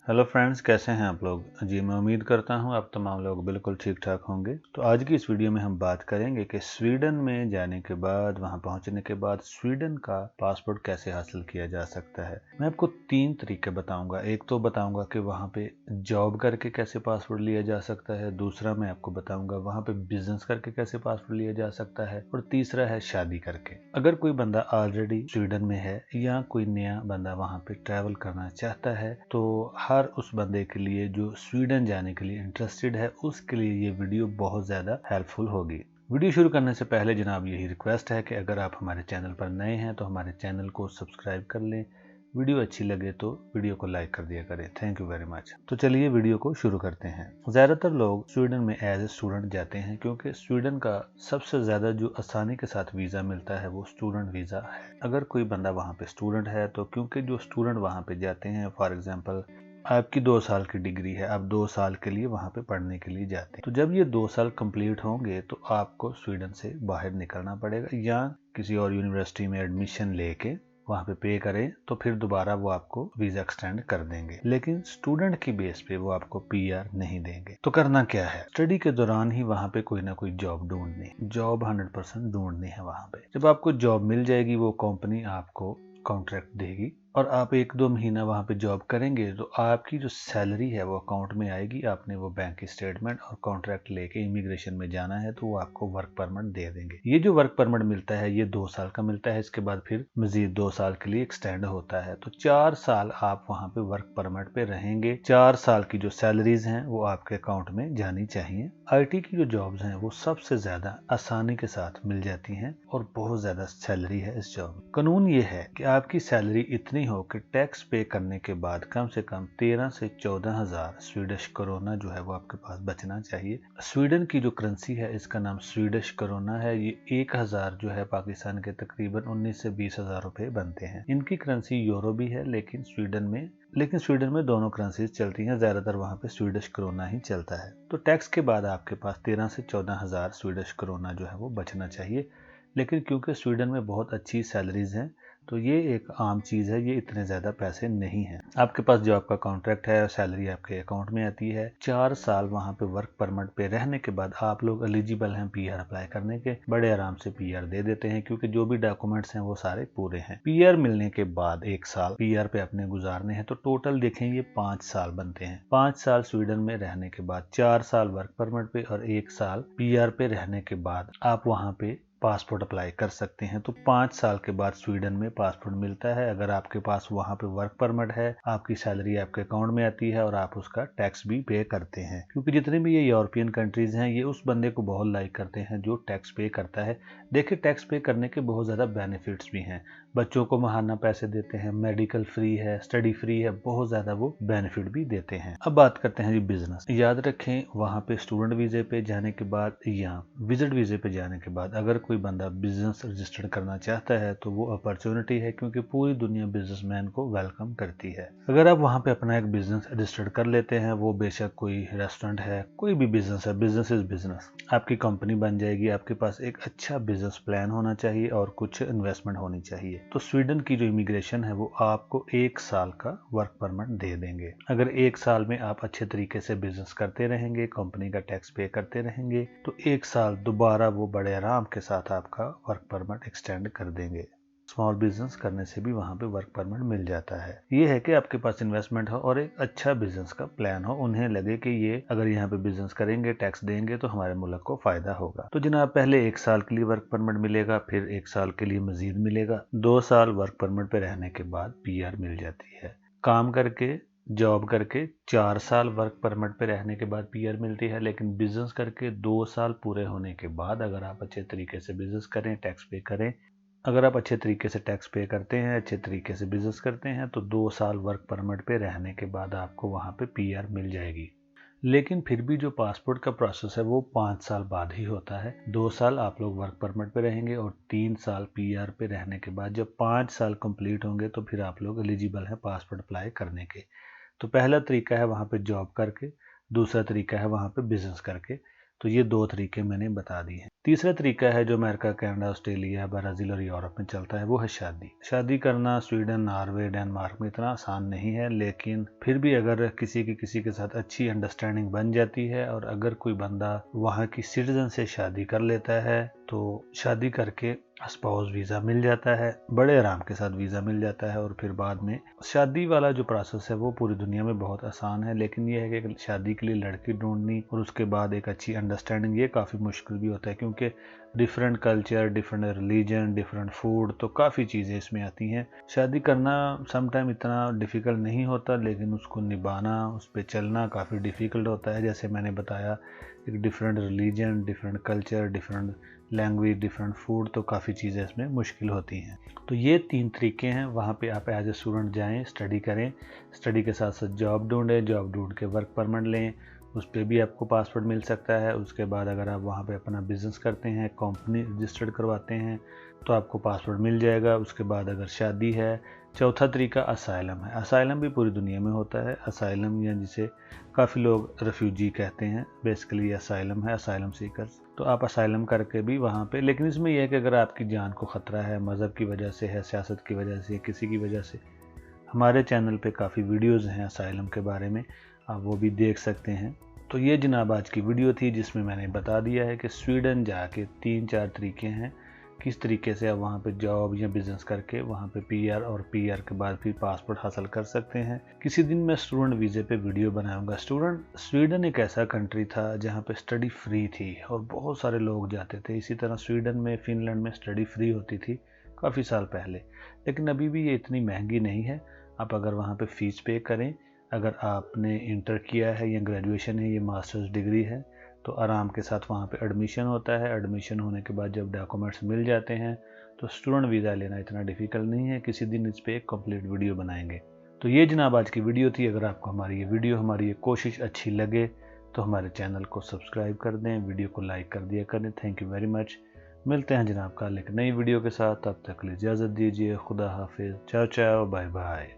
Hello friends, कैसे हैं आप लोग। जी मैं उम्मीद करता हूं आप तमाम लोग बिल्कुल ठीक ठाक होंगे। तो आज की इस वीडियो में हम बात करेंगे कि स्वीडन में जाने के बाद, वहां पहुंचने के बाद स्वीडन का पासपोर्ट कैसे हासिल किया जा सकता है। मैं आपको 3 तरीके बताऊंगा। एक तो बताऊंगा कि वहां पे जॉब करके कैसे पासपोर्ट लिया जा सकता है, दूसरा मैं आपको बताऊंगा वहां पे बिजनेस करके कैसे पासपोर्ट लिया जा सकता है, और तीसरा है शादी करके। अगर कोई बंदा ऑलरेडी स्वीडन में है या कोई नया बंदा वहां पे ट्रैवल करना चाहता है तो हर उस बंदे के लिए जो स्वीडन जाने के लिए इंटरेस्टेड है उसके लिए ये वीडियो बहुत ज़्यादा हेल्पफुल होगी। वीडियो शुरू करने से पहले जनाब यही रिक्वेस्ट है कि अगर आप हमारे चैनल पर नए हैं तो हमारे चैनल को सब्सक्राइब कर लें। वीडियो अच्छी लगे तो वीडियो को लाइक कर दिया करें। Thank you very much. तो चलिए वीडियो को शुरू करते हैं। ज़्यादातर लोग स्वीडन में एज ए स्टूडेंट जाते हैं क्योंकि स्वीडन का सबसे ज़्यादा जो आसानी के साथ वीज़ा मिलता है वो स्टूडेंट वीज़ा है। अगर कोई बंदा वहाँ पे स्टूडेंट है तो क्योंकि जो स्टूडेंट वहाँ पे जाते हैं, फॉर एग्जांपल आपकी 2 साल की डिग्री है, आप 2 साल के लिए वहाँ पे पढ़ने के लिए जाते हैं, तो जब ये 2 साल कंप्लीट होंगे तो आपको स्वीडन से बाहर निकलना पड़ेगा या किसी और यूनिवर्सिटी में एडमिशन लेके वहाँ पे करें तो फिर दोबारा वो आपको वीजा एक्सटेंड कर देंगे। लेकिन स्टूडेंट की बेस पे वो आपको पीआर नहीं देंगे। तो करना क्या है, स्टडी के दौरान ही वहाँ पे कोई ना कोई जॉब ढूंढनी, जॉब 100% ढूंढनी है वहाँ पे। जब आपको जॉब मिल जाएगी वो कंपनी आपको कॉन्ट्रैक्ट देगी और आप 1-2 महीना वहाँ पे जॉब करेंगे तो आपकी जो सैलरी है वो अकाउंट में आएगी। आपने वो बैंक की स्टेटमेंट और कॉन्ट्रैक्ट लेके इमिग्रेशन में जाना है तो वो आपको वर्क परमिट दे देंगे। ये जो वर्क परमिट मिलता है ये 2 साल का मिलता है, इसके बाद फिर मजीद 2 साल के लिए एक्सटेंड होता है। तो 4 साल आप वहाँ पे वर्क परमिट पे रहेंगे। 4 साल की जो सैलरीज हैं वो आपके अकाउंट में जानी चाहिए। आईटी की जो जॉब्स हैं वो सबसे ज्यादा आसानी के साथ मिल जाती हैं और बहुत ज्यादा सैलरी है इस जॉब में। कानून ये है कि आपकी सैलरी इतनी हो कि टैक्स पे करने के बाद कम से कम 13 से 14 हजार स्वीडिश करोना जो है वो आपके पास बचना चाहिए। स्वीडन की जो करेंसी है इसका नाम स्वीडिश करोना है। ये 1000 जो है पाकिस्तान के तकरीबन 19 से 20 हजार रुपए बनते हैं। इनकी करेंसी यूरो भी है लेकिन स्वीडन में दोनों करेंसीज चलती हैं। ज्यादातर वहाँ पे स्वीडिश करोना ही चलता है। तो टैक्स के बाद आपके पास 13 से 14 हजार स्वीडिश करोना जो है वो बचना चाहिए। लेकिन क्योंकि स्वीडन में बहुत अच्छी सैलरीज हैं तो ये एक आम चीज़ है, ये इतने ज़्यादा पैसे नहीं हैं। आपके पास जो आपका कॉन्ट्रैक्ट है, सैलरी आपके अकाउंट में आती है। 4 साल वहाँ पे वर्क परमिट पे रहने के बाद आप लोग एलिजिबल हैं पीआर अप्लाई करने के। बड़े आराम से पीआर दे देते हैं क्योंकि जो भी डॉक्यूमेंट्स हैं वो सारे पूरे हैं। पीआर मिलने के बाद 1 साल पीआर पे अपने गुजारने हैं तो टोटल देखें ये 5 साल बनते हैं। 5 साल स्वीडन में रहने के बाद 4 साल वर्क परमिट पे और 1 साल पीआर पे रहने के बाद आप वहाँ पे पासपोर्ट अप्लाई कर सकते हैं। तो 5 साल के बाद स्वीडन में पासपोर्ट मिलता है। अगर आपके पास वहाँ पे वर्क परमिट है, आपकी सैलरी आपके अकाउंट में आती है और आप उसका टैक्स भी पे करते हैं। क्योंकि जितने भी ये यूरोपियन कंट्रीज हैं ये उस बंदे को बहुत लाइक करते हैं जो टैक्स पे करता है। देखिए टैक्स पे करने के बहुत ज़्यादा बेनिफिट्स भी हैं। बच्चों को महाना पैसे देते हैं, मेडिकल फ्री है, स्टडी फ्री है, बहुत ज़्यादा वो बेनिफिट भी देते हैं। अब बात करते हैं जी बिजनेस। याद रखें वहाँ पे स्टूडेंट वीज़े पे जाने के बाद या विजिट वीज़े पे जाने के बाद अगर कोई बंदा बिजनेस रजिस्टर्ड करना चाहता है तो वो अपॉर्चुनिटी है क्योंकि पूरी दुनिया बिजनेसमैन को वेलकम करती है। अगर आप वहाँ पे अपना एक बिजनेस रजिस्टर्ड कर लेते हैं, वो बेशक कोई रेस्टोरेंट है, कोई भी बिजनेस है, बिजनेस इज बिजनेस, आपकी कंपनी बन जाएगी। आपके पास एक अच्छा बिजनेस प्लान होना चाहिए और कुछ इन्वेस्टमेंट होनी चाहिए। तो स्वीडन की जो इमिग्रेशन है वो आपको 1 साल का वर्क परमिट दे देंगे। अगर 1 साल में आप अच्छे तरीके से बिजनेस करते रहेंगे, कंपनी का टैक्स पे करते रहेंगे तो 1 साल दोबारा वो बड़े आराम के साथ आपका वर्क परमिट एक्सटेंड कर देंगे। स्मॉल बिजनेस करने से भी वहाँ पे वर्क परमिट मिल जाता है। ये है कि आपके पास इन्वेस्टमेंट हो और एक अच्छा बिजनेस का प्लान हो। उन्हें लगे कि ये अगर यहाँ पे बिजनेस करेंगे, टैक्स देंगे तो हमारे मुल्क को फायदा होगा। तो जनाब पहले 1 साल के लिए वर्क परमिट मिलेगा, फिर 1 साल के लिए मजीद मिलेगा। 2 साल वर्क परमिट पे रहने के बाद पीआर मिल जाती है। काम करके, जॉब करके 4 साल वर्क परमिट पे रहने के बाद पीआर मिलती है। लेकिन बिजनेस करके 2 साल पूरे होने के बाद अगर आप अच्छे तरीके से बिजनेस करें, टैक्स पे करें, अगर आप अच्छे तरीके से टैक्स पे करते हैं, अच्छे तरीके से बिजनेस करते हैं तो 2 साल वर्क परमिट पे रहने के बाद आपको वहाँ पे पीआर मिल जाएगी। लेकिन फिर भी जो पासपोर्ट का प्रोसेस है वो 5 साल बाद ही होता है। 2 साल आप लोग वर्क परमिट पे रहेंगे और 3 साल पीआर पे रहने के बाद जब 5 साल कंप्लीट होंगे तो फिर आप लोग एलिजिबल हैं पासपोर्ट अप्लाई करने के। तो पहला तरीका है वहाँ पे जॉब करके, दूसरा तरीका है वहाँ पे बिजनेस करके। तो ये 2 तरीके मैंने बता दिए हैं। तीसरा तरीका है जो अमेरिका, कनाडा, ऑस्ट्रेलिया, ब्राज़ील और यूरोप में चलता है, वो है शादी। शादी करना स्वीडन, नॉर्वे, डेनमार्क में इतना आसान नहीं है, लेकिन फिर भी अगर किसी के साथ अच्छी अंडरस्टैंडिंग बन जाती है और अगर कोई बंदा वहाँ की सिटीजन से शादी कर लेता है तो शादी करके स्पाउस वीज़ा मिल जाता है, बड़े आराम के साथ वीज़ा मिल जाता है। और फिर बाद में शादी वाला जो प्रोसेस है वो पूरी दुनिया में बहुत आसान है, लेकिन ये है कि शादी के लिए लड़की ढूंढनी और उसके बाद एक अच्छी अंडरस्टैंडिंग ये काफ़ी मुश्किल भी होता है, क्योंकि different culture, different religion, different food, तो काफ़ी चीज़ें इसमें आती हैं। शादी करना समटाइम इतना डिफ़िकल्ट नहीं होता, लेकिन उसको निभाना, उस पर चलना काफ़ी डिफ़िकल्ट होता है। जैसे मैंने बताया, एक different religion, different culture, different language, different food, तो काफ़ी चीज़ें इसमें मुश्किल होती हैं। तो ये 3 तरीके हैं। वहाँ पे आप एज ए स्टूडेंट जाएं, स्टडी करें, स्टडी के साथ साथ जॉब ढूंढें, जॉब ढूंढ के वर्क परमिट लें, उस पर भी आपको पासपोर्ट मिल सकता है। उसके बाद अगर आप वहाँ पे अपना बिज़नेस करते हैं, कंपनी रजिस्टर्ड करवाते हैं, तो आपको पासपोर्ट मिल जाएगा। उसके बाद अगर शादी है। चौथा तरीका असाइलम है। असाइलम भी पूरी दुनिया में होता है। असाइलम या जिसे काफ़ी लोग रेफ्यूजी कहते हैं, बेसिकली असाइलम है, असाइलम सीकर्स। तो आप असाइलम करके भी वहाँ पे, लेकिन इसमें यह है कि अगर आपकी जान को ख़तरा है, मज़हब की वजह से है, सियासत की वजह से, किसी की वजह से, हमारे चैनल पे काफ़ी वीडियोज़ हैं असाइलम के बारे में, आप वो भी देख सकते हैं। तो ये जनाब आज की वीडियो थी जिसमें मैंने बता दिया है कि स्वीडन जाके 3-4 तरीके हैं, किस तरीके से आप वहाँ पे जॉब या बिज़नेस करके वहाँ पे पीआर और पीआर के बाद फिर पासपोर्ट हासिल कर सकते हैं। किसी दिन मैं स्टूडेंट वीज़े पे वीडियो बनाऊंगा। स्वीडन एक ऐसा कंट्री था जहाँ पे स्टडी फ्री थी और बहुत सारे लोग जाते थे। इसी तरह स्वीडन में, फिनलैंड में स्टडी फ्री होती थी काफ़ी साल पहले, लेकिन अभी भी ये इतनी महंगी नहीं है। आप अगर वहाँ पे फ़ीस पे करें, अगर आपने इंटर किया है या ग्रेजुएशन है, ये मास्टर्स डिग्री है, तो आराम के साथ वहाँ पे एडमिशन होता है। एडमिशन होने के बाद जब डॉक्यूमेंट्स मिल जाते हैं तो स्टूडेंट वीज़ा लेना इतना डिफ़िकल्ट नहीं है। किसी दिन इस पर एक कंप्लीट वीडियो बनाएंगे। तो ये जनाब आज की वीडियो थी। अगर आपको हमारी ये वीडियो, हमारी ये कोशिश अच्छी लगे तो हमारे चैनल को सब्सक्राइब कर दें, वीडियो को लाइक कर दिया करें। Thank you very much. मिलते हैं जनाब कल एक नई वीडियो के साथ। तब तक के लिए इजाज़त दीजिए। खुदा हाफिज़। चाओ चाओ, बाय बाय।